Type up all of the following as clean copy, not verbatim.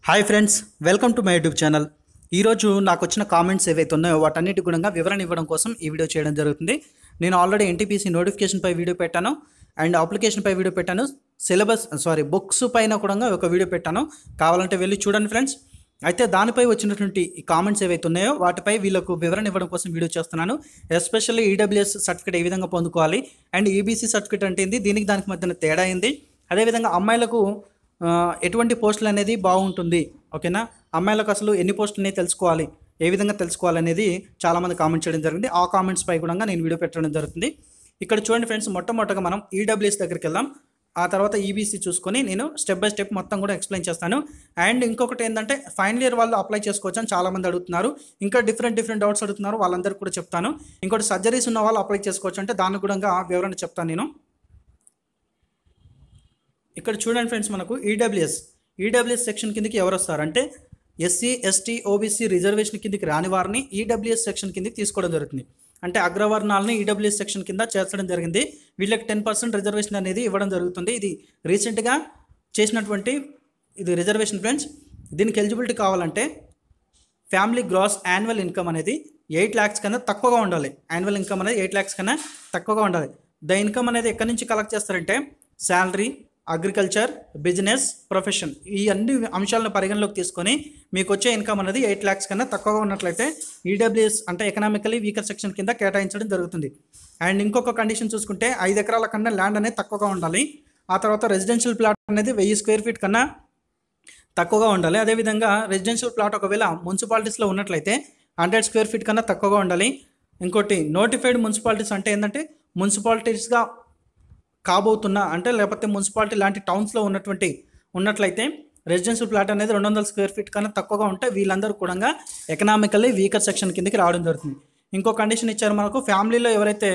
Hi friends, welcome to my YouTube channel. ఈరోజు నాకు వచ్చిన కామెంట్స్ ఏవైతే ఉన్నాయో వాటన్నిటి గుణంగా వివరణ ఇవ్వడం కోసం ఈ వీడియో చేయడం జరుగుతుంది. నేను ఆల్రెడీ ఎన్టీపీసీ నోటిఫికేషన్పై వీడియో పెట్టాను అండ్ అప్లికేషన్పై వీడియో పెట్టాను. బుక్స్ పైన కూడా ఒక వీడియో పెట్టాను, కావాలంటే వెళ్ళి చూడండి ఫ్రెండ్స్. అయితే దానిపై వచ్చినటువంటి ఈ కామెంట్స్ ఏవైతే ఉన్నాయో వాటిపై వీళ్ళకు వివరణ ఇవ్వడం కోసం వీడియో చేస్తున్నాను. ఎస్పెషల్లీ ఈడబ్ల్యూఎస్ సర్టిఫికేట్ ఏ విధంగా పొందుకోవాలి అండ్ ఈబీసీ సర్టిఫికేట్ అంటే ఏంది, దీనికి దానికి మధ్యన తేడా ఏంది, అదేవిధంగా అమ్మాయిలకు ఎటువంటి పోస్టులు అనేది బాగుంటుంది, ఓకేనా, అమ్మాయిలకు అసలు ఎన్ని పోస్టులు అనేవి తెలుసుకోవాలి, ఏ విధంగా తెలుసుకోవాలనేది చాలామంది కామెంట్ చేయడం జరిగింది. ఆ కామెంట్స్ పై కూడా నేను వీడియో పెట్టడం జరుగుతుంది. ఇక్కడ చూడండి ఫ్రెండ్స్, మొట్టమొదటిగా మనం ఈడబ్ల్యూఎస్ దగ్గరికి వెళ్దాం. ఆ తర్వాత ఈబీసీ చూసుకొని నేను స్టెప్ బై స్టెప్ మొత్తం కూడా ఎక్స్ప్లెయిన్ చేస్తాను. అండ్ ఇంకొకటి ఏంటంటే ఫైనల్ ఇయర్ వాళ్ళు అప్లై చేసుకోవచ్చు అని చాలామంది అడుగుతున్నారు. ఇంకా డిఫరెంట్ డౌట్స్ అడుగుతున్నారు, వాళ్ళందరికీ కూడా చెప్తాను. ఇంకోటి సర్జరీస్ ఉన్న వాళ్ళు అప్లై చేసుకోవచ్చు అంటే దానికి కూడా వివరణ చెప్తాను నేను. ఇక్కడ చూడండి ఫ్రెండ్స్, మనకు ఈడబ్ల్యూఎస్ సెక్షన్ కిందకి ఎవరు వస్తారంటే ఎస్సీ ఎస్టీ ఓబీసీ రిజర్వేషన్ కిందకి రాని వారిని ఈడబ్ల్యూఎస్ సెక్షన్ కిందకి తీసుకోవడం జరుగుతుంది. అంటే అగ్రవర్ణాలని ఈడబ్ల్యూఎస్ సెక్షన్ కింద చేర్చడం జరిగింది. వీళ్ళకి 10% రిజర్వేషన్ అనేది ఇవ్వడం జరుగుతుంది. ఇది రీసెంట్గా చేసినటువంటి ఇది రిజర్వేషన్ ఫ్రెండ్స్. దీనికి ఎలిజిబిలిటీ కావాలంటే ఫ్యామిలీ గ్రాస్ యాన్యువల్ ఇన్కమ్ అనేది 8 lakhs కన్నా తక్కువగా ఉండాలి. యాన్యువల్ ఇన్కమ్ అనేది 8 lakhs కన్నా తక్కువగా ఉండాలి. ద ఇన్కమ్ అనేది ఎక్కడి నుంచి కలెక్ట్ చేస్తారంటే శాలరీ, అగ్రికల్చర్, బిజినెస్, ప్రొఫెషన్, ఈ అన్ని అంశాలను పరిగణలోకి తీసుకొని మీకు వచ్చే ఇన్కమ్ అనేది 8 lakhs కన్నా తక్కువగా ఉన్నట్లయితే ఈడబ్ల్యూఎస్ అంటే ఎకనామికలీ వీకర్ సెక్షన్ కింద కేటాయించడం జరుగుతుంది. అండ్ ఇంకొక కండిషన్ చూసుకుంటే 5 ఎకరాల కన్నా ల్యాండ్ అనేది తక్కువగా ఉండాలి. ఆ తర్వాత రెసిడెన్షియల్ ప్లాట్ అనేది 1000 square feet కన్నా తక్కువగా ఉండాలి. అదేవిధంగా రెసిడెన్షియల్ ప్లాట్ ఒకవేళ మున్సిపాలిటీస్లో ఉన్నట్లయితే 100 square feet కన్నా తక్కువగా ఉండాలి. ఇంకోటి నోటిఫైడ్ మున్సిపాలిటీస్ అంటే ఏంటంటే మున్సిపాలిటీస్గా కాబోతున్నా అంటే లేకపోతే మున్సిపాలిటీ లాంటి టౌన్స్లో ఉన్నట్లయితే రెసిడెన్షియల్ ప్లాట్ అనేది 200 square feet కన్నా తక్కువగా ఉంటే వీళ్ళందరూ కూడా ఎకనామికల్లీ వీకర్ సెక్షన్ కిందకి రావడం జరుగుతుంది. ఇంకో కండిషన్ ఇచ్చారు మనకు, ఫ్యామిలీలో ఎవరైతే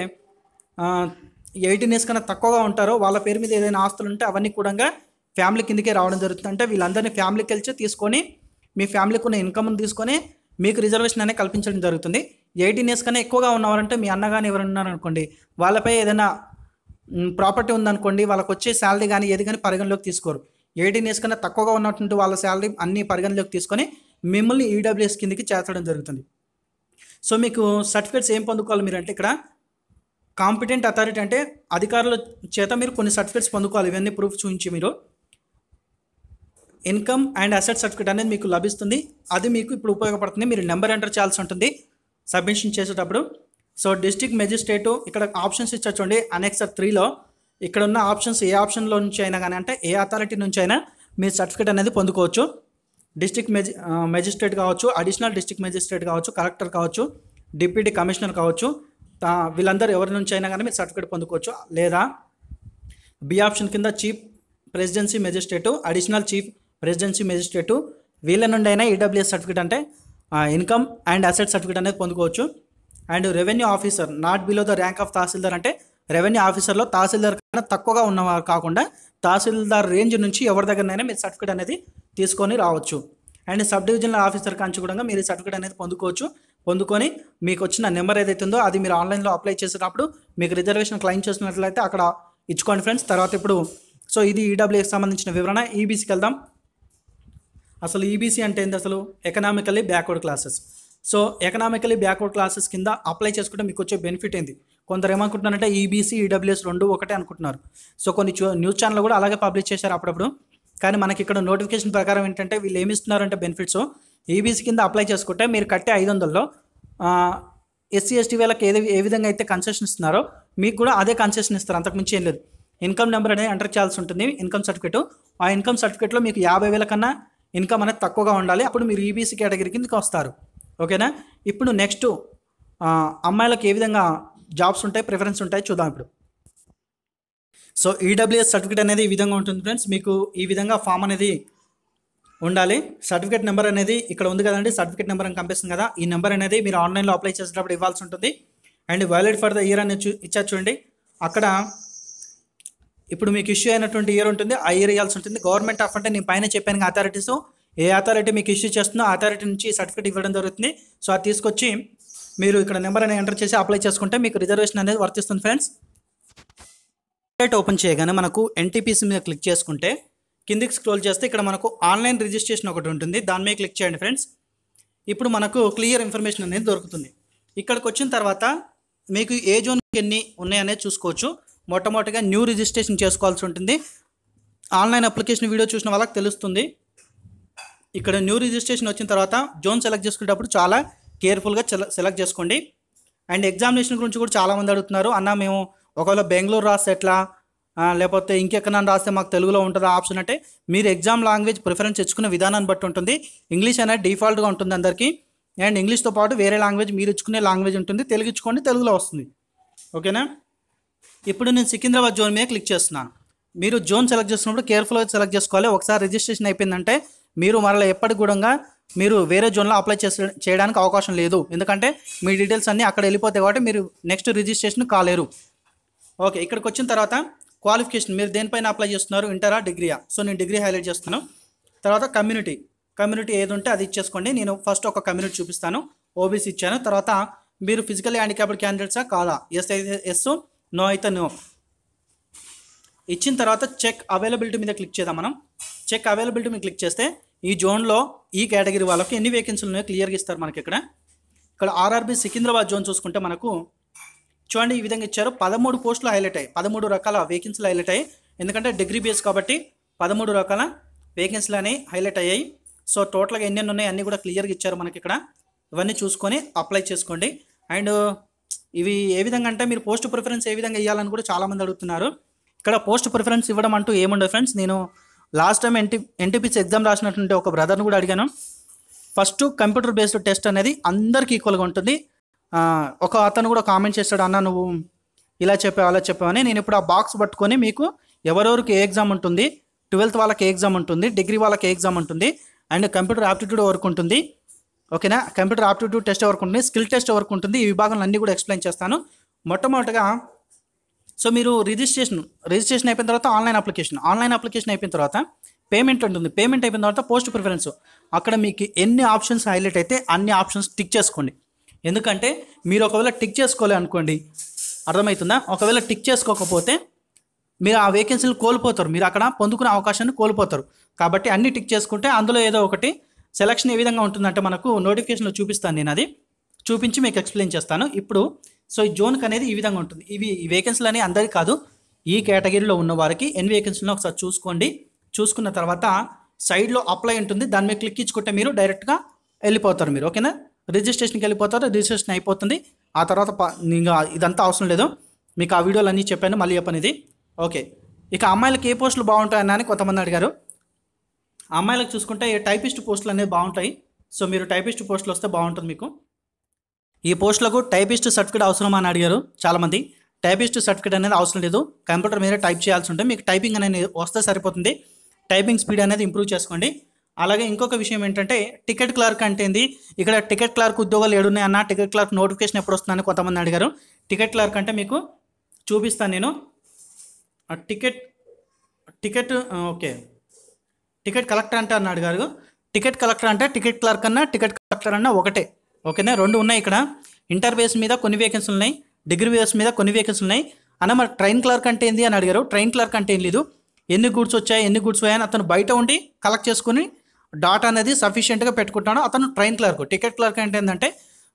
18 years కన్నా తక్కువగా ఉంటారో వాళ్ళ పేరు మీద ఏదైనా ఆస్తులు ఉంటే అవన్నీ కూడా ఫ్యామిలీ కిందకే రావడం జరుగుతుంది. అంటే వీళ్ళందరినీ ఫ్యామిలీకి కలిసి తీసుకొని మీ ఫ్యామిలీకి ఉన్న ఇన్కమ్ని తీసుకొని మీకు రిజర్వేషన్ అనేది కల్పించడం జరుగుతుంది. 18 years కన్నా ఎక్కువగా ఉన్నవారంటే మీ అన్న కానీ ఎవరు ఉన్నారనుకోండి, వాళ్ళపై ఏదైనా ప్రాపర్టీ ఉందనుకోండి, వాళ్ళకి వచ్చే శాలరీ కానీ ఏది కానీ పరిగణలోకి తీసుకోరు. 18 years కన్నా తక్కువగా ఉన్నటువంటి వాళ్ళ శాలరీ అన్ని పరిగణలోకి తీసుకొని మిమ్మల్ని ఈడబ్ల్యూఎస్ కిందకి చేర్చడం జరుగుతుంది. సో మీకు సర్టిఫికేట్స్ ఏం పొందుకోవాలి మీరు అంటే ఇక్కడ కాంపిటెంట్ అథారిటీ అంటే అధికారుల చేత మీరు కొన్ని సర్టిఫికేట్స్ పొందుకోవాలి. ఇవన్నీ ప్రూఫ్ చూపించి మీరు ఇన్కమ్ అండ్ అసెట్ సర్టిఫికేట్ అనేది మీకు లభిస్తుంది. అది మీకు ఇప్పుడు ఉపయోగపడుతుంది. మీరు నెంబర్ ఎంటర్ చేయాల్సి ఉంటుంది సబ్మిషన్ చేసేటప్పుడు. సో డిస్ట్రిక్ట్ మెజిస్ట్రేటు ఇక్కడ ఆప్షన్స్ ఇచ్చా చూడండి, అనెక్సర్ 3లో ఇక్కడ ఉన్న ఆప్షన్స్ ఏ ఆప్షన్లో నుంచి అయినా కానీ అంటే ఏ అథారిటీ నుంచి అయినా మీరు సర్టిఫికేట్ అనేది పొందుకోవచ్చు. డిస్ట్రిక్ట్ మెజిస్ట్రేట్ కావచ్చు, అడిషనల్ డిస్ట్రిక్ట్ మెజిస్ట్రేట్ కావచ్చు, కలెక్టర్ కావచ్చు, డిప్యూటీ కమిషనర్ కావచ్చు, వీళ్ళందరూ ఎవరి నుంచి అయినా కానీ మీరు సర్టిఫికేట్ పొందుకోవచ్చు. లేదా బి ఆప్షన్ కింద chief presidency magistrate, additional chief presidency magistrate, వీళ్ళ నుండి అయినా ఈడబ్ల్యూఎస్ సర్టిఫికేట్ అంటే ఇన్కమ్ అండ్ అసెట్ సర్టిఫికేట్ అనేది పొందుకోవచ్చు. And revenue officer not below the rank of tahsildar అంటే రెవెన్యూ ఆఫీసర్లో తహసీల్దార్ కన్నా తక్కువగా ఉన్నవారు కాకుండా తహసీల్దార్ రేంజ్ నుంచి ఎవరి దగ్గరనైనా మీరు సర్టిఫికేట్ అనేది తీసుకొని రావచ్చు. అండ్ సబ్ డివిజనల్ ఆఫీసర్ కాంచి కూడా మీరు ఈ సర్టిఫికేట్ అనేది పొందుకొని మీకు వచ్చిన నెంబర్ ఏదైతే ఉందో అది మీరు ఆన్లైన్లో అప్లై చేసేటప్పుడు మీకు రిజర్వేషన్ క్లెయిమ్ చేసినట్లయితే అక్కడ ఇచ్చుకోండి ఫ్రెండ్స్. తర్వాత ఇప్పుడు సో ఇది ఈడబ్ల్యూఎస్కి సంబంధించిన వివరణ. ఈబీసీకి వెళ్దాం. అసలు ఈబీసీ అంటే ఏంటి, అసలు economically backward classes. So economically backward classes కింద అప్లై చేసుకుంటే మీకు వచ్చే బెనిఫిట్ ఏంటి, కొందరు ఏమనుకుంటున్నారంటే ఈబీసీ ఈడబ్ల్యూఎస్ రెండు ఒకటే అనుకుంటున్నారు. సో కొన్ని న్యూస్ ఛానల్ కూడా అలాగే పబ్లిష్ చేశారు అప్పుడప్పుడు. కానీ మనకి ఇక్కడ నోటిఫికేషన్ ప్రకారం ఏంటంటే వీళ్ళు ఏమి ఇస్తున్నారంటే బెనిఫిట్స్ ఈబీసీ కింద అప్లై చేసుకుంటే మీరు కట్టే 500లో ఎస్సీ ఎస్టీ వాళ్ళకి ఏ విధంగా అయితే కన్సెషన్ ఇస్తున్నారో మీకు కూడా అదే కన్సెషన్ ఇస్తారు, అంతకుమించి ఏం లేదు. ఇన్కమ్ నెంబర్ అనేది ఎంటర్ చేయాల్సి ఉంటుంది, ఇన్కమ్ సర్టిఫికేట్. ఆ ఇన్కమ్ సర్టిఫికేట్లో మీకు 50,000 కన్నా ఇన్కమ్ అనేది తక్కువగా ఉండాలి, అప్పుడు మీరు ఈబీసీ కేటగిరీ కిందకి వస్తారు, ఓకేనా. ఇప్పుడు నెక్స్ట్ అమ్మాయిలకు ఏ విధంగా జాబ్స్ ఉంటాయి, ప్రిఫరెన్స్ ఉంటాయి చూద్దాం ఇప్పుడు. సో ఈడబ్ల్యూఎస్ సర్టిఫికేట్ అనేది ఈ విధంగా ఉంటుంది ఫ్రెండ్స్. మీకు ఈ విధంగా ఫామ్ అనేది ఉండాలి. సర్టిఫికేట్ నెంబర్ అనేది ఇక్కడ ఉంది కదండి, సర్టిఫికేట్ నెంబర్ అని కనిపిస్తుంది కదా, ఈ నెంబర్ అనేది మీరు ఆన్లైన్లో అప్లై చేసేటప్పుడు ఇవ్వాల్సి ఉంటుంది. And valid for the year అని ఇచ్చారు చూడండి, అక్కడ ఇప్పుడు మీకు ఇష్యూ అయినటువంటి ఇయర్ ఉంటుంది, ఆ ఇయర్ ఇవ్వాల్సి ఉంటుంది. గవర్నమెంట్ ఆఫ్ అంటే నేను పైన చెప్పాను అథారిటీస్, ఏ అథారిటీ మీకు ఇష్యూ చేస్తుందో ఆ అథారిటీ నుంచి సర్టిఫికేట్ ఇవ్వడం జరుగుతుంది. సో అది తీసుకొచ్చి మీరు ఇక్కడ నెంబర్ అనేది ఎంటర్ చేసి అప్లై చేసుకుంటే మీకు రిజర్వేషన్ అనేది వర్తిస్తుంది ఫ్రెండ్స్. ఓపెన్ చేయగానే మనకు ఎన్టీపీసీ మీద క్లిక్ చేసుకుంటే కిందికి స్క్రోల్ చేస్తే ఇక్కడ మనకు ఆన్లైన్ రిజిస్ట్రేషన్ ఒకటి ఉంటుంది, దాని మీద క్లిక్ చేయండి ఫ్రెండ్స్. ఇప్పుడు మనకు క్లియర్ ఇన్ఫర్మేషన్ అనేది దొరుకుతుంది. ఇక్కడికి వచ్చిన తర్వాత మీకు ఏ జోన్కి ఎన్ని ఉన్నాయనేది చూసుకోవచ్చు. మొట్టమొదటిగా న్యూ రిజిస్ట్రేషన్ చేసుకోవాల్సి ఉంటుంది. ఆన్లైన్ అప్లికేషన్ వీడియో చూసిన వాళ్ళకి తెలుస్తుంది. ఇక్కడ న్యూ రిజిస్ట్రేషన్ వచ్చిన తర్వాత జోన్ సెలెక్ట్ చేసుకునేటప్పుడు చాలా కేర్ఫుల్గా సెలెక్ట్ చేసుకోండి. అండ్ ఎగ్జామినేషన్ గురించి కూడా చాలామంది అడుగుతున్నారు, అన్న మేము ఒకవేళ బెంగళూరు రాస్తే ఎట్లా, లేకపోతే ఇంకెక్కడైనా రాస్తే మాకు తెలుగులో ఉంటుందా ఆప్షన్ అంటే, మీరు ఎగ్జామ్ లాంగ్వేజ్ ప్రిఫరెన్స్ ఇచ్చుకునే విధానాన్ని బట్టి ఉంటుంది. ఇంగ్లీష్ అనేది డిఫాల్ట్గా ఉంటుంది అందరికీ. అండ్ ఇంగ్లీష్తో పాటు వేరే లాంగ్వేజ్ మీరు ఇచ్చుకునే లాంగ్వేజ్ ఉంటుంది, తెలుగు ఇచ్చుకోండి, తెలుగులో వస్తుంది. ఓకేనా. ఇప్పుడు నేను సికింద్రాబాద్ జోన్ మీద క్లిక్ చేస్తున్నాను. మీరు జోన్ సెలెక్ట్ చేస్తున్నప్పుడు కేర్ఫుల్గా సెలెక్ట్ చేసుకోవాలి. ఒకసారి రిజిస్ట్రేషన్ అయిపోయిందంటే మీరు మరలా ఎప్పటికి కూడా మీరు వేరే జోన్లో అప్లై చేయడానికి అవకాశం లేదు. ఎందుకంటే మీ డీటెయిల్స్ అన్నీ అక్కడ వెళ్ళిపోతాయి కాబట్టి మీరు నెక్స్ట్ రిజిస్ట్రేషన్ కాలేరు. ఓకే, ఇక్కడికి వచ్చిన తర్వాత క్వాలిఫికేషన్ మీరు దేనిపైన అప్లై చేస్తున్నారు, ఇంటరా డిగ్రీయా? సో నేను డిగ్రీ హైలైట్ చేస్తాను. తర్వాత కమ్యూనిటీ ఏది ఉంటే అది ఇచ్చేసుకోండి. నేను ఫస్ట్ ఒక కమ్యూనిటీ చూపిస్తాను, ఓబీసీ ఇచ్చాను. తర్వాత మీరు ఫిజికల్లీ హ్యాండిక్యాప్డ్ క్యాండిడేట్సా కాదా, ఎస్ అయితే ఎస్, నో అయితే నో. ఇచ్చిన తర్వాత చెక్ అవైలబిలిటీ మీద క్లిక్ చేద్దాం. మనం చెక్ అవైలబిలిటీ మీద క్లిక్ చేస్తే ఈ జోన్లో ఈ కేటగిరీ వాళ్ళకి ఎన్ని వేకెన్సీలు ఉన్నాయో క్లియర్గా ఇస్తారు మనకి. ఇక్కడ ఆర్ఆర్బీ సికింద్రాబాద్ జోన్ చూసుకుంటే మనకు చూడండి ఈ విధంగా ఇచ్చారు. 13 పోస్టులు హైలైట్ అయ్యాయి, 13 రకాల వేకెన్సీలు హైలైట్ అయ్యాయి. ఎందుకంటే డిగ్రీ బేస్ కాబట్టి 13 రకాల వేకెన్సీలు అనేవి హైలైట్ అయ్యాయి. సో టోటల్గా ఎన్ని ఉన్నాయి అన్నీ కూడా క్లియర్గా ఇచ్చారు మనకి ఇక్కడ. ఇవన్నీ చూసుకొని అప్లై చేసుకోండి. అండ్ ఇవి ఏ విధంగా అంటే మీరు పోస్ట్ ప్రిఫరెన్స్ ఏ విధంగా ఇవ్వాలని కూడా చాలామంది అడుగుతున్నారు. ఇక్కడ పోస్ట్ ప్రిఫరెన్స్ ఇవ్వడం అంటూ ఏముండదు ఫ్రెండ్స్. నేను లాస్ట్ టైం ఎన్టీపీసీ ఎగ్జామ్ రాసినటువంటి ఒక బ్రదర్ని కూడా అడిగాను. ఫస్ట్ కంప్యూటర్ బేస్డ్ టెస్ట్ అనేది అందరికీ ఈక్వల్గా ఉంటుంది. ఒక అతను కూడా కామెంట్ చేస్తాడు, అన్న నువ్వు ఇలా చెప్పావు అలా చెప్పావని. నేను ఇప్పుడు ఆ బాక్స్ పట్టుకొని మీకు ఎవరెవరికి ఏ ఎగ్జామ్ ఉంటుంది, 12th వాళ్ళకి ఏ ఎగ్జామ్ ఉంటుంది, డిగ్రీ వాళ్ళకి ఏ ఎగ్జామ్ ఉంటుంది, అండ్ కంప్యూటర్ ఆప్టిట్యూడ్ వరకు ఉంటుంది. ఓకేనా, కంప్యూటర్ ఆప్టిట్యూడ్ టెస్ట్ వరకు ఉంటుంది, స్కిల్ టెస్ట్ వరకు ఉంటుంది. ఈ విభాగంలో అన్నీ కూడా ఎక్స్ప్లెయిన్ చేస్తాను. మొట్టమొదటిగా సో మీరు రిజిస్ట్రేషన్ అయిపోయిన తర్వాత ఆన్లైన్ అప్లికేషన్ అయిపోయిన తర్వాత పేమెంట్ ఉంటుంది. పేమెంట్ అయిపోయిన తర్వాత పోస్ట్ ప్రిఫరెన్స్. అక్కడ మీకు ఎన్ని ఆప్షన్స్ హైలైట్ అయితే అన్ని ఆప్షన్స్ టిక్ చేసుకోండి. ఎందుకంటే మీరు ఒకవేళ టిక్ చేసుకోలే అనుకోండి, అర్థమవుతుందా, ఒకవేళ టిక్ చేసుకోకపోతే మీరు ఆ వేకెన్సీలు కోల్పోతారు, మీరు అక్కడ పొందుకునే అవకాశాన్ని కోల్పోతారు. కాబట్టి అన్ని టిక్ చేసుకుంటే అందులో ఏదో ఒకటి సెలక్షన్ ఏ విధంగా ఉంటుందంటే మనకు నోటిఫికేషన్లో చూపిస్తాను. నేను అది చూపించి మీకు ఎక్స్ప్లెయిన్ చేస్తాను. ఇప్పుడు సో ఈ జోన్కి అనేది ఈ విధంగా ఉంటుంది. ఈ వేకెన్సీలు అనేవి అందరికీ కాదు, ఈ కేటగిరీలో ఉన్న వారికి ఎన్ని వేకెన్సీలో ఒకసారి చూసుకోండి. చూసుకున్న తర్వాత సైడ్లో అప్లై ఉంటుంది, దాని మీద క్లిక్ ఇచ్చుకుంటే మీరు డైరెక్ట్గా వెళ్ళిపోతారు. మీరు ఓకేనా, రిజిస్ట్రేషన్కి వెళ్ళిపోతారు. రిజిస్ట్రేషన్ అయిపోతుంది. ఆ తర్వాత ఇంకా ఇదంతా అవసరం లేదు, మీకు ఆ వీడియోలు అన్నీ చెప్పాను, మళ్ళీ చెప్పనిది. ఓకే, ఇక అమ్మాయిలకి ఏ పోస్టులు బాగుంటాయని అని కొంతమంది అడిగారు. అమ్మాయిలకు చూసుకుంటే టైపిస్ట్ పోస్టులు అనేవి బాగుంటాయి. సో మీరు టైపిస్ట్ పోస్టులు వస్తే బాగుంటుంది మీకు. ఈ పోస్టులకు టైపిస్ట్ సర్టిఫికేట్ అవసరం అని అడిగారు చాలామంది. టైపిస్ట్ సర్టిఫికేట్ అనేది అవసరం లేదు, కంప్యూటర్ మీద టైప్ చేయాల్సి ఉంటుంది. మీకు టైపింగ్ అనేది వస్తే సరిపోతుంది. టైపింగ్ స్పీడ్ అనేది ఇంప్రూవ్ చేసుకోండి. అలాగే ఇంకొక విషయం ఏంటంటే టికెట్ క్లర్క్ అంటే ఏంది, ఇక్కడ టికెట్ క్లర్క్ ఉద్యోగాలు ఏడున్నాయి అన్న, టికెట్ క్లర్క్ నోటిఫికేషన్ ఎప్పుడు వస్తుందని కొంతమంది అడిగారు. టికెట్ క్లర్క్ అంటే మీకు చూపిస్తాను నేను. ఓకే, టికెట్ కలెక్టర్ అంటే అని అడిగారు. టికెట్ కలెక్టర్ అంటే టికెట్ క్లర్క్ అన్నా టికెట్ కలెక్టర్ అన్నా ఒకటే. ఓకేనా, రెండు ఉన్నాయి. ఇక్కడ ఇంటర్ బేస్ మీద కొన్ని వేకెన్సీలు ఉన్నాయి, డిగ్రీ బేస్ మీద కొన్ని వేకెన్సీలు ఉన్నాయి. అన్న మరి ట్రైన్ క్లర్క్ అంటే ఏంది అని అడిగారు. ట్రైన్ క్లర్క్ అంటే ఏం లేదు, ఎన్ని గూడ్స్ వచ్చాయి ఎన్ని గూడ్స్ పోయాయని అతను బయట ఉండి కలెక్ట్ చేసుకుని డాటా అనేది సఫిషియెంట్గా పెట్టుకుంటాడు, అతను ట్రైన్ క్లర్క్. టికెట్ క్లర్క్ అంటే ఏంటంటే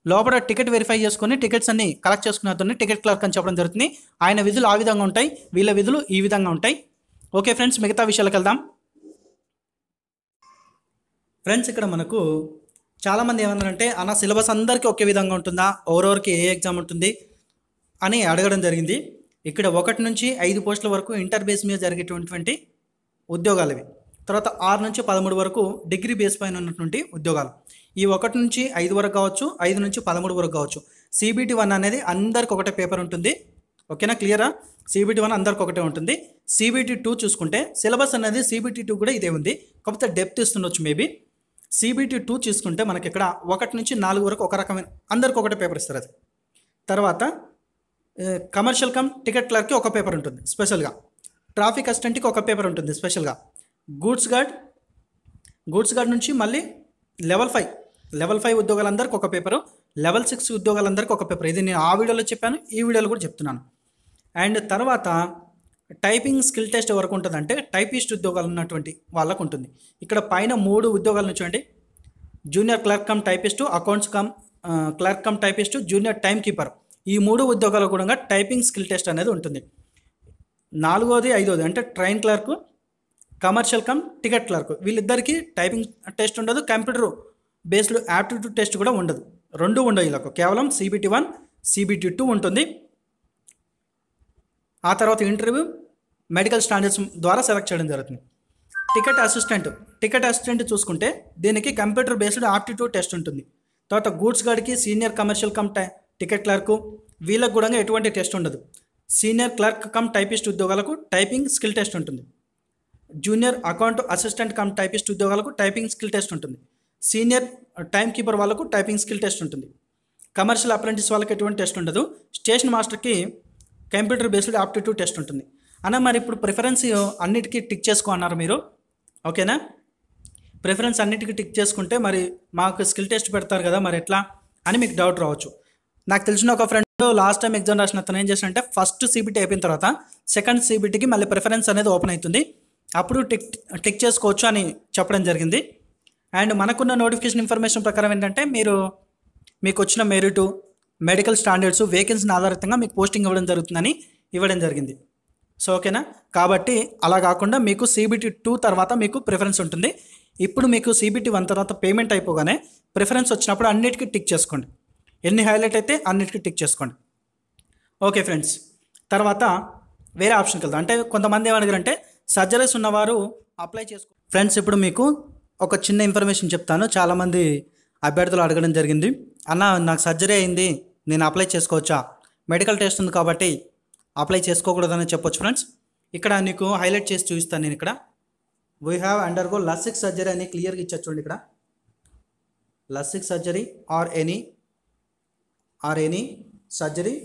లోపల టికెట్ వెరిఫై చేసుకుని టికెట్స్ అన్ని కలెక్ట్ చేసుకునే అతన్ని టికెట్ క్లర్క్ అని చెప్పడం జరుగుతుంది. ఆయన విధులు ఆ విధంగా ఉంటాయి, వీళ్ళ విధులు ఈ విధంగా ఉంటాయి. ఓకే ఫ్రెండ్స్, మిగతా విషయాలకు వెళ్దాం. ఫ్రెండ్స్ ఇక్కడ మనకు చాలామంది ఏమన్నారంటే అన్న సిలబస్ అందరికీ ఒకే విధంగా ఉంటుందా, ఎవరెవరికి ఏ ఎగ్జామ్ ఉంటుంది అని అడగడం జరిగింది. ఇక్కడ 1 నుంచి 5 పోస్టుల వరకు ఇంటర్ బేస్ మీద జరిగేటువంటి ఉద్యోగాలు ఇవి. తర్వాత 6 నుంచి 13 వరకు డిగ్రీ బేస్ పైన ఉన్నటువంటి ఉద్యోగాలు. ఈ 1 నుంచి 5 వరకు కావచ్చు, 5 నుంచి 13 వరకు కావచ్చు. CBT 1 అనేది అందరికి ఒకటే పేపర్ ఉంటుంది. ఓకేనా, క్లియరా? CBT 1 అందరికి ఒకటే ఉంటుంది. CBT 2 చూసుకుంటే సిలబస్ అనేది CBT 2 కూడా ఇదే ఉంది, కాకపోతే డెప్త్ ఇస్తుండొచ్చు మేబీ. CBT 2 చూసుకుంటే మనకి ఇక్కడ 1 నుంచి 4 వరకు ఒక రకమైన అందరికి ఒకటే పేపర్ ఇస్తారు. అది తర్వాత కమర్షియల్ కమ్ టికెట్ క్లర్క్కి ఒక పేపర్ ఉంటుంది స్పెషల్గా, ట్రాఫిక్ అసిస్టెంట్కి ఒక పేపర్ ఉంటుంది స్పెషల్గా, గూడ్స్ గార్డ్ నుంచి మళ్ళీ లెవెల్ 5 ఉద్యోగాలందరికీ ఒక పేపరు, లెవెల్ 6 ఉద్యోగాలందరికీ ఒక పేపర్. ఇది నేను ఆ వీడియోలో చెప్పాను, ఈ వీడియోలో కూడా చెప్తున్నాను. అండ్ తర్వాత టైపింగ్ స్కిల్ టెస్ట్ ఎవరికి ఉంటుందంటే టైపిస్ట్ ఉద్యోగాలు ఉన్నటువంటి వాళ్ళకు ఉంటుంది. ఇక్కడ పైన 3 ఉద్యోగాలు చూడండి. Junior clerk cum typist, accounts come clerk cum typist, junior time keeper. ఈ 3 ఉద్యోగాలు కూడా టైపింగ్ స్కిల్ టెస్ట్ అనేది ఉంటుంది. 4వది 5వది అంటే train clerk, commercial cum ticket clerk, వీళ్ళిద్దరికీ టైపింగ్ టెస్ట్ ఉండదు, కంప్యూటర్ బేస్డ్ యాప్టిట్యూడ్ టెస్ట్ కూడా ఉండదు. 2 ఉండవు వీళ్ళకు, కేవలం CBT 1 CBT 2 ఉంటుంది. ఆ తర్వాత ఇంటర్వ్యూ మెడికల్ స్టాండర్డ్స్ ద్వారా సెలెక్ట్ చేయడం జరుగుతుంది. టికెట్ అసిస్టెంట్ చూసుకుంటే దీనికి కంప్యూటర్ బేస్డ్ ఆప్టిట్యూడ్ టెస్ట్ ఉంటుంది. తర్వాత గూడ్స్ గార్డ్కి senior commercial cum ticket clerk వీళ్ళకు కూడా ఎటువంటి టెస్ట్ ఉండదు. సీనియర్ క్లర్క్ కమ్ టైపిస్ట్ ఉద్యోగాలకు టైపింగ్ స్కిల్ టెస్ట్ ఉంటుంది. Junior account assistant cum typist ఉద్యోగాలకు టైపింగ్ స్కిల్ టెస్ట్ ఉంటుంది. సీనియర్ టైమ్ కీపర్ వాళ్ళకు టైపింగ్ స్కిల్ టెస్ట్ ఉంటుంది. కమర్షియల్ అప్రెంటిస్ వాళ్ళకి ఎటువంటి టెస్ట్ ఉండదు. స్టేషన్ మాస్టర్కి కంప్యూటర్ బేస్డ్ ఆప్టిట్యూడ్ టెస్ట్ ఉంటుంది. అన్న మరి ఇప్పుడు ప్రిఫరెన్స్ అన్నిటికీ టిక్ చేసుకో అన్నారు మీరు, ఓకేనా? ప్రిఫరెన్స్ అన్నిటికీ టిక్ చేసుకుంటే మరి మాకు స్కిల్ టెస్ట్ పెడతారు కదా, మరి ఎట్లా అని మీకు డౌట్ రావచ్చు. నాకు తెలిసిన ఒక ఫ్రెండ్ లాస్ట్ టైం ఎగ్జామ్ రాసిన అతను ఏం చేశాడంటే ఫస్ట్ CBT అయిపోయిన తర్వాత సెకండ్ CBTకి మళ్ళీ ప్రిఫరెన్స్ అనేది ఓపెన్ అవుతుంది, అప్పుడు టిక్ చేసుకోవచ్చు అని చెప్పడం జరిగింది. అండ్ మనకున్న నోటిఫికేషన్ ఇన్ఫర్మేషన్ ప్రకారం ఏంటంటే మీకు వచ్చిన మెరిట్, మెడికల్ స్టాండర్డ్స్, వేకెన్సీని ఆధారితంగా మీకు పోస్టింగ్ ఇవ్వడం జరిగింది. సో ఓకేనా? కాబట్టి అలా కాకుండా మీకు CBT 2 తర్వాత మీకు ప్రిఫరెన్స్ ఉంటుంది. ఇప్పుడు మీకు CBT 1 తర్వాత పేమెంట్ అయిపోగానే ప్రిఫరెన్స్ వచ్చినప్పుడు అన్నిటికీ టిక్ చేసుకోండి. ఎన్ని హైలైట్ అయితే అన్నిటికీ టిక్ చేసుకోండి. ఓకే ఫ్రెండ్స్, తర్వాత వేరే ఆప్షన్కి వెళ్దాం. అంటే కొంతమంది ఏమడిగారంటే సర్జరీస్ ఉన్నవారు అప్లై చేసుకో. ఫ్రెండ్స్, ఇప్పుడు మీకు ఒక చిన్న ఇన్ఫర్మేషన్ చెప్తాను. చాలామంది అభ్యర్థులు అడగడం జరిగింది, అన్న నాకు సర్జరీ అయింది, నేను అప్లై చేసుకోవచ్చా? మెడికల్ టెస్ట్ ఉంది కాబట్టి అప్లై చేసుకోకూడదని చెప్పొచ్చు. ఫ్రెండ్స్, ఇక్కడ నీకు హైలైట్ చేసి చూపిస్తాను. నేను ఇక్కడ we have undergo LASIK surgery అని క్లియర్గా ఇచ్చా చూడండి. ఇక్కడ LASIK surgery or any surgery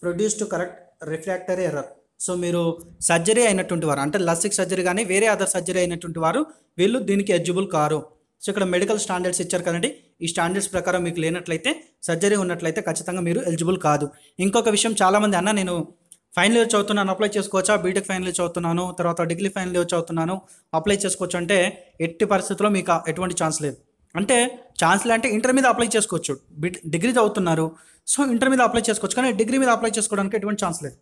produce to correct refractory error. So మీరు సర్జరీ అయినటువంటి వారు అంటే లసిక్ సర్జరీ కానీ వేరే అదర్ సర్జరీ అయినటువంటి వారు వీళ్ళు దీనికి ఎలిజిబుల్ కారు. సో ఇక్కడ మెడికల్ స్టాండర్డ్స్ ఇచ్చారు కదండి, ఈ స్టాండర్డ్స్ ప్రకారం మీకు లేనట్లయితే, సర్జరీ ఉన్నట్లయితే ఖచ్చితంగా మీరు ఎలిజిబుల్ కాదు. ఇంకొక విషయం, చాలామంది అన్న నేను ఫైనల్ ఇయర్ చదువుతున్నాను అప్లై చేసుకోవచ్చా? బీటెక్ ఫైనల్ ఇయర్ చదువుతున్నాను, తర్వాత డిగ్రీ ఫైనల్ ఇయర్ చదువుతున్నాను, అప్లై చేసుకోవచ్చు అంటే ఎట్టి పరిస్థితుల్లో మీకు ఎటువంటి ఛాన్స్ లేదు. అంటే ఛాన్స్లు అంటే ఇంటర్ మీద అప్లై చేసుకోవచ్చు, డిగ్రీ చదువుతున్నారు సో ఇంటర్ మీద అప్లై చేసుకోవచ్చు, కానీ డిగ్రీ మీద అప్లై చేసుకోవడానికి ఎటువంటి ఛాన్స్ లేదు.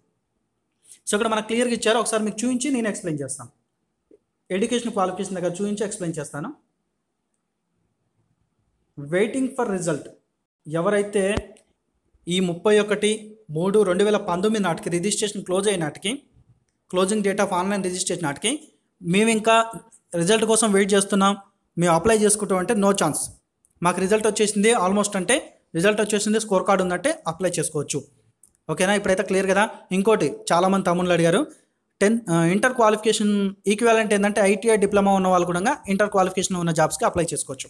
సో ఇక్కడ మనకు క్లియర్గా ఇచ్చారు, ఒకసారి మీకు చూపించి నేను ఎక్స్ప్లెయిన్ చేస్తాను. ఎడ్యుకేషన్ క్వాలిఫికేషన్ దగ్గర చూపించి ఎక్స్ప్లెయిన్ చేస్తాను. వెయిటింగ్ ఫర్ రిజల్ట్ ఎవరైతే ఈ 31/3/2019 నాటికి రిజిస్ట్రేషన్ క్లోజ్ అయిన నాటికి, closing date of online registration నాటికి మేము ఇంకా రిజల్ట్ కోసం వెయిట్ చేస్తున్నాం, మేము అప్లై చేసుకుంటాం అంటే నో ఛాన్స్. మాకు రిజల్ట్ వచ్చేసింది ఆల్మోస్ట్ అంటే రిజల్ట్ వచ్చేసింది, స్కోర్ కార్డు ఉందంటే అప్లై చేసుకోవచ్చు. ఓకేనా? ఇప్పుడైతే క్లియర్ కదా. ఇంకోటి చాలామంది తమ్ముళ్ళు అడిగారు, ఇంటర్ క్వాలిఫికేషన్ ఈక్వాలెంట్ ఏంటంటే ITI డిప్లొమా ఉన్న వాళ్ళు కూడా ఇంటర్ క్వాలిఫికేషన్ ఉన్న జాబ్స్కి అప్లై చేసుకోవచ్చు.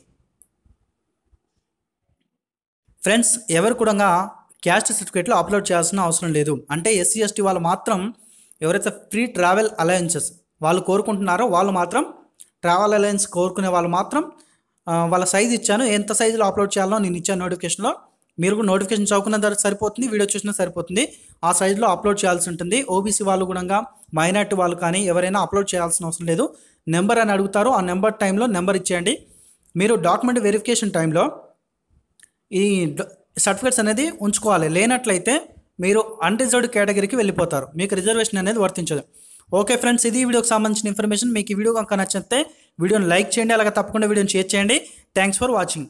ఫ్రెండ్స్, ఎవరు కూడా క్యాస్ట్ సర్టిఫికేట్లో అప్లోడ్ చేయాల్సిన అవసరం లేదు. అంటే SC ST వాళ్ళు మాత్రం ఎవరైతే ఫ్రీ ట్రావెల్ అలయన్సెస్ వాళ్ళు కోరుకుంటున్నారో వాళ్ళు మాత్రం, ట్రావెల్ అలయన్స్ కోరుకునే వాళ్ళు మాత్రం వాళ్ళ సైజ్ ఇచ్చాను, ఎంత సైజులో అప్లోడ్ చేయాలో నేను ఇచ్చాను నోటిఫికేషన్లో. మీరు కూడా నోటిఫికేషన్ చదువుకున్న తర్వాత సరిపోతుంది, వీడియో చూసినా సరిపోతుంది, ఆ సైజులో అప్లోడ్ చేయాల్సి ఉంటుంది. OBC వాళ్ళు కూడా, మైనార్టీ వాళ్ళు కానీ ఎవరైనా అప్లోడ్ చేయాల్సిన అవసరం లేదు. నెంబర్ అని అడుగుతారు, ఆ నెంబర్ టైంలో నెంబర్ ఇచ్చేయండి. మీరు డాక్యుమెంట్ వెరిఫికేషన్ టైంలో ఈ సర్టిఫికేట్స్ అనేది ఉంచుకోవాలి, లేనట్లయితే మీరు అన్రిజర్వ్డ్ కేటగిరీకి వెళ్ళిపోతారు, మీకు రిజర్వేషన్ అనేది వర్తించదు. ఓకే ఫ్రెండ్స్, ఇది వీడియోకి సంబంధించిన ఇన్ఫర్మేషన్. మీకు ఈ వీడియో కనుక నచ్చితే వీడియోని లైక్ చేయండి, అలాగే తప్పకుండా వీడియోని షేర్ చేయండి. Thanks for watching.